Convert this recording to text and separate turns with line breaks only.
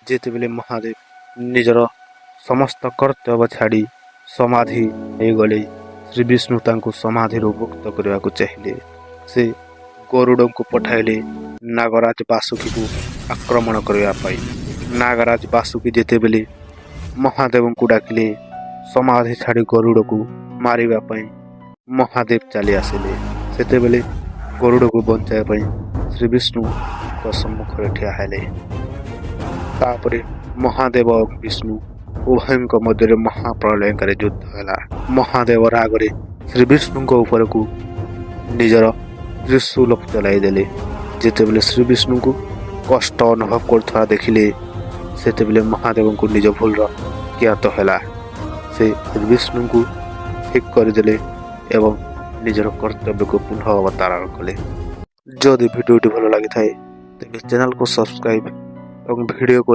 ଯେତେବେଳେ ମହାଦେବ ନିଜର ସମସ୍ତ କର୍ତ୍ତବ୍ୟ ଛାଡ଼ି ସମାଧି ହେଇଗଲେ ଶ୍ରୀ ବିଷ୍ଣୁ ତାଙ୍କୁ ସମାଧିରୁ ମୁକ୍ତ କରିବାକୁ ଚାହିଁଲେ। ସେ ଗରୁଡ଼ଙ୍କୁ ପଠାଇଲେ ନାଗରାଜ ବାସୁକୀକୁ ଆକ୍ରମଣ କରିବା ପାଇଁ। ନାଗରାଜ ବାସୁକୀ ଯେତେବେଳେ ମହାଦେବଙ୍କୁ ଡାକିଲେ ସମାଧି ଛାଡ଼ି ଗରୁଡ଼କୁ ମାରିବା ପାଇଁ, ମହାଦେବ ଚାଲି ଆସିଲେ। ସେତେବେଳେ ଗରୁଡ଼କୁ ବଞ୍ଚାଇବା ପାଇଁ ଶ୍ରୀ ବିଷ୍ଣୁଙ୍କ ସମ୍ମୁଖରେ ଠିଆ ହେଲେ। ତାପରେ ମହାଦେବ ଓ ବିଷ୍ଣୁ ଉଭୟଙ୍କ ମଧ୍ୟରେ ମହାପ୍ରଳୟଙ୍କରେ ଯୁଦ୍ଧ ହେଲା। ମହାଦେବ ରାଗରେ ଶ୍ରୀ ବିଷ୍ଣୁଙ୍କ ଉପରକୁ ନିଜର ତ୍ରିଶୂଳ ଚଲାଇ ଦେଲେ। ଯେତେବେଳେ ଶ୍ରୀ ବିଷ୍ଣୁଙ୍କୁ କଷ୍ଟ ଅନୁଭବ କରୁଥିବା ଦେଖିଲେ, ସେତେବେଳେ ମହାଦେବଙ୍କୁ ନିଜ ଭୁଲର ଜ୍ଞାତ ହେଲା। ସେ ଶ୍ରୀ ବିଷ୍ଣୁଙ୍କୁ ଠିକ୍ କରିଦେଲେ ଏବଂ ନିଜର କର୍ତ୍ତବ୍ୟକୁ ପୁନଃ ଅବତାରଣ କଲେ। ଯଦି ଭିଡ଼ିଓଟି ଭଲ ଲାଗିଥାଏ ତେବେ ଚ୍ୟାନେଲକୁ ସବସ୍କ୍ରାଇବ୍ ଏବଂ ଭିଡ଼ିଓକୁ